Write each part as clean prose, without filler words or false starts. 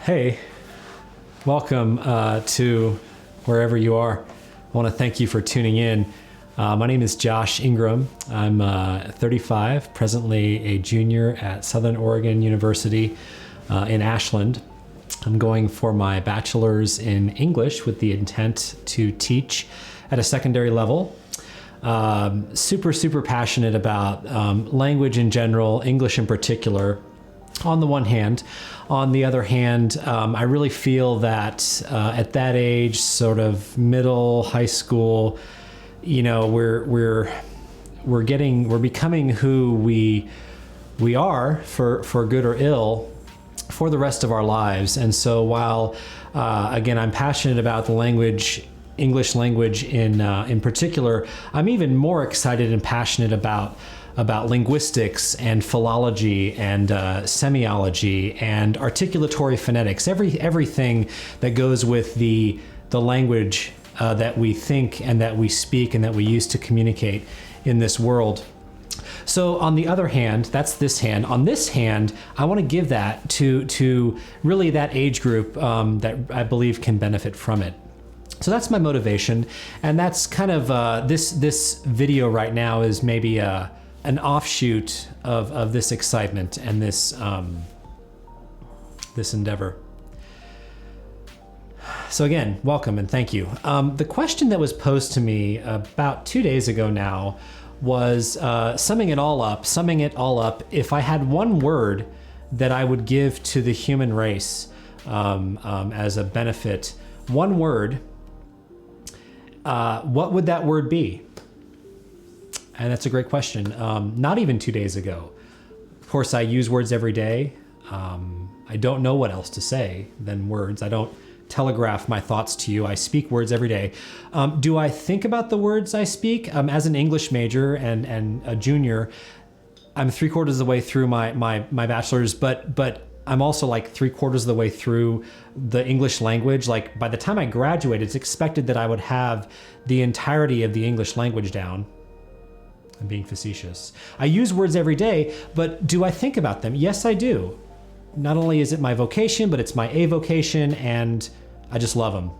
Hey, welcome to wherever you are. I want to thank you for tuning in. My name is Josh Ingram. I'm 35, presently a junior at Southern Oregon University in Ashland. I'm going for my bachelor's in English with the intent to teach at a secondary level. Super passionate about language in general, English in particular, on the one hand. On the other hand, I really feel that at that age, sort of middle, high school, you know, we're becoming who we are for good or ill for the rest of our lives. And so while again, I'm passionate about the language, English language in particular, I'm even more excited and passionate about linguistics and philology and semiology and articulatory phonetics, everything that goes with the language that we think and that we speak and that we use to communicate in this world. So on the other hand, that's this hand. On this hand, I want to give that to really that age group that I believe can benefit from it. So that's my motivation, and that's kind of this video right now is maybe an offshoot of this excitement and this endeavor. So again, welcome and thank you. The question that was posed to me about 2 days ago now was summing it all up, if I had one word that I would give to the human race as a benefit, one word, what would that word be? And that's a great question. Not even 2 days ago. Of course, I use words every day. I don't know what else to say than words. I don't telegraph my thoughts to you. I speak words every day. Do I think about the words I speak? As an English major and a junior, I'm 3/4 of the way through my bachelor's, but I'm also like 3/4 of the way through the English language. Like by the time I graduate, it's expected that I would have the entirety of the English language down. I'm being facetious. I use words every day, but do I think about them? Yes, I do. Not only is it my vocation, but it's my avocation, and I just love them.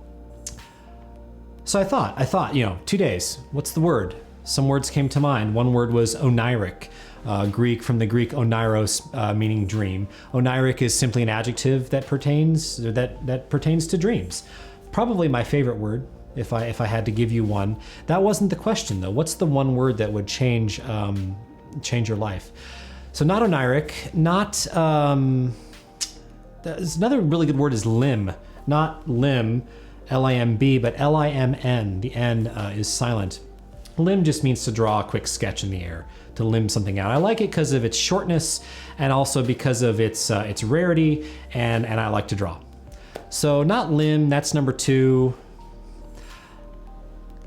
So I thought, 2 days, what's the word? Some words came to mind. One word was oniric, from the Greek oniros, meaning dream. Oniric is simply an adjective that pertains to dreams. Probably my favorite word. If I had to give you one. That wasn't the question though. What's the one word that would change your life? So not oniric, there's another really good word is limb. Not limb, L-I-M-B, but L-I-M-N. The N is silent. Limb just means to draw a quick sketch in the air, to limb something out. I like it because of its shortness and also because of its rarity, and I like to draw. So not limb, that's number 2.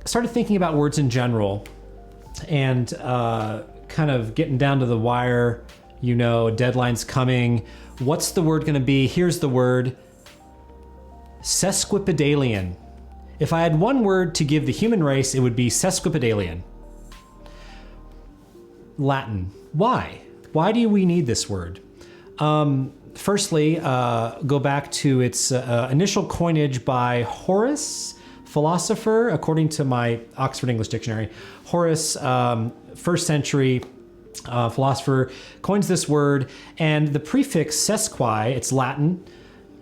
Started thinking about words in general and kind of getting down to the wire, deadline's coming. What's the word going to be? Here's the word, sesquipedalian. If I had one word to give the human race, it would be sesquipedalian. Latin. Why? Why do we need this word? Firstly, go back to its initial coinage by Horace, philosopher, according to my Oxford English Dictionary. Horace, first century philosopher, coins this word, and the prefix sesqui, it's Latin,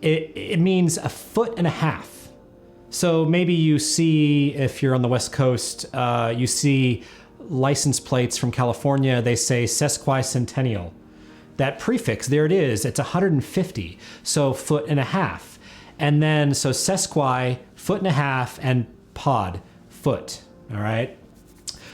it means a foot and a half. So maybe you see, if you're on the West Coast, you see license plates from California, they say sesquicentennial. That prefix, there it is, it's 150, so foot and a half. And then, so sesqui, foot and a half, and pod, foot, all right?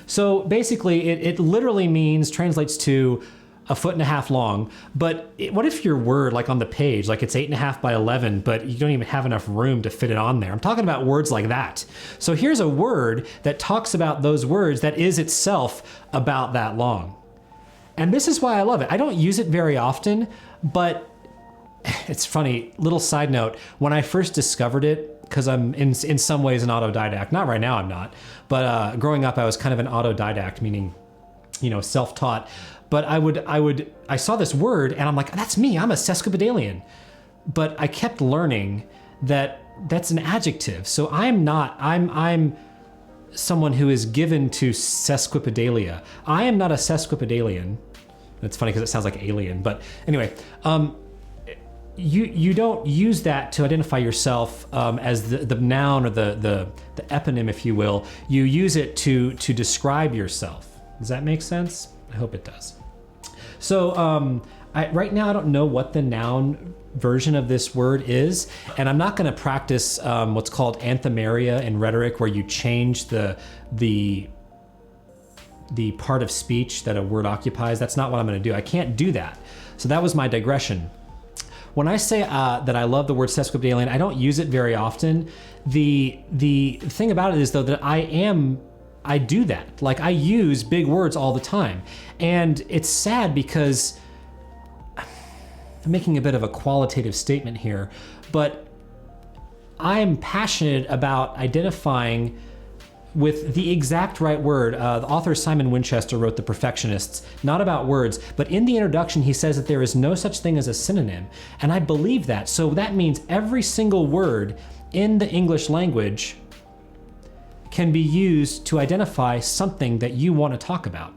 So basically, it literally translates to a foot and a half long, but what if your word, like on the page, like it's 8.5 by 11, but you don't even have enough room to fit it on there? I'm talking about words like that. So here's a word that talks about those words that is itself about that long. And this is why I love it. I don't use it very often, but it's funny, little side note, when I first discovered it, because I'm in some ways an autodidact, not right now I'm not, but growing up I was kind of an autodidact, meaning, self-taught. But I saw this word and I'm like, that's me, I'm a sesquipedalian. but I kept learning that that's an adjective. So I'm someone who is given to sesquipedalia. I am not a sesquipedalian. It's funny because it sounds like alien, but anyway, you don't use that to identify yourself as the noun or the eponym, if you will. You use it to describe yourself. Does that make sense? I hope it does. So right now I don't know what the noun version of this word is, and I'm not going to practice what's called anthemeria in rhetoric, where you change the part of speech that a word occupies. That's not what I'm going to do. I can't do that. So that was my digression. When I say that I love the word sesquipedalian, I don't use it very often. The thing about it is, though, that I do that. Like, I use big words all the time. And it's sad because I'm making a bit of a qualitative statement here, but I'm passionate about identifying with the exact right word. The author Simon Winchester wrote The Perfectionists, not about words, but in the introduction he says that there is no such thing as a synonym, and I believe that. So that means every single word in the English language can be used to identify something that you want to talk about.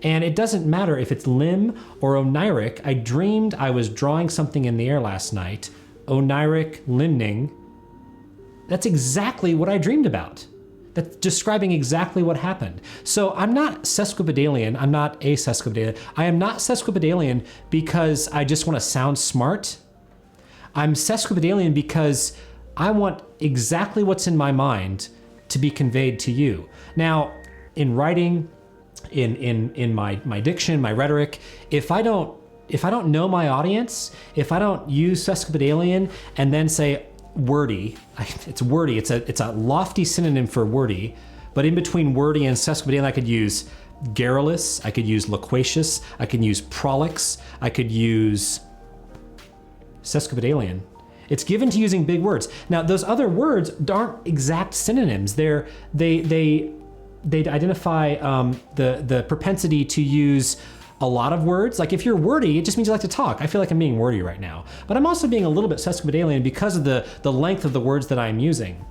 And it doesn't matter if it's limb or oniric. I dreamed I was drawing something in the air last night. Oniric, limning. That's exactly what I dreamed about. That's describing exactly what happened. So I'm not sesquipedalian. I'm not a sesquipedalian. I am not sesquipedalian because I just want to sound smart. I'm sesquipedalian because I want exactly what's in my mind to be conveyed to you. Now, in writing, in my diction, my rhetoric, if I don't know my audience, if I don't use sesquipedalian and then say wordy, it's wordy, it's a lofty synonym for wordy, but in between wordy and sesquipedalian I could use garrulous, I could use loquacious, I could use prolix, I could use sesquipedalian. It's given to using big words. Now, those other words aren't exact synonyms. They identify the propensity to use a lot of words. Like, if you're wordy, it just means you like to talk. I feel like I'm being wordy right now. But I'm also being a little bit sesquipedalian because of the length of the words that I'm using.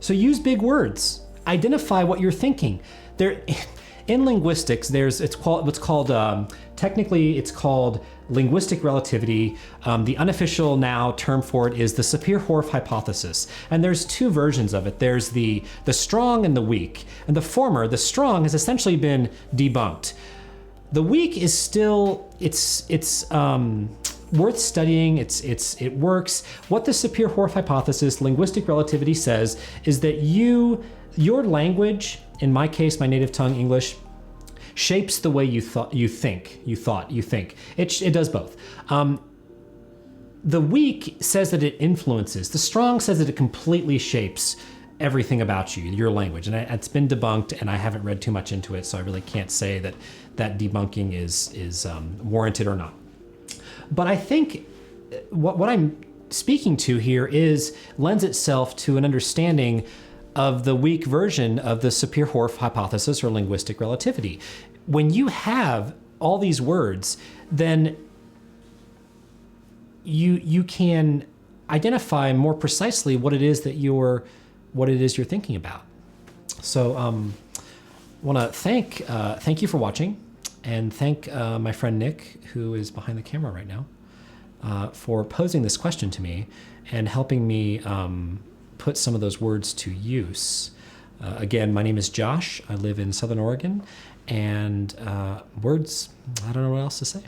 So use big words. Identify what you're thinking. In linguistics, technically it's called linguistic relativity. The unofficial now term for it is the Sapir-Whorf hypothesis. And there's two versions of it. There's the strong and the weak. And the former, the strong, has essentially been debunked. The weak is still, it's worth studying. It works. What the Sapir-Whorf hypothesis, linguistic relativity, says is that your language, in my case, my native tongue, English, shapes the way you think. It does both. The weak says that it influences. The strong says that it completely shapes everything about you, your language. And it's been debunked, and I haven't read too much into it, so I really can't say that debunking is warranted or not. But I think what I'm speaking to here lends itself to an understanding of the weak version of the Sapir-Whorf hypothesis or linguistic relativity. When you have all these words, then you can identify more precisely what it is you're thinking about. So I want to thank you for watching, and thank my friend Nick, who is behind the camera right now, for posing this question to me and helping me put some of those words to use. Again, my name is Josh. I live in Southern Oregon, and words, I don't know what else to say.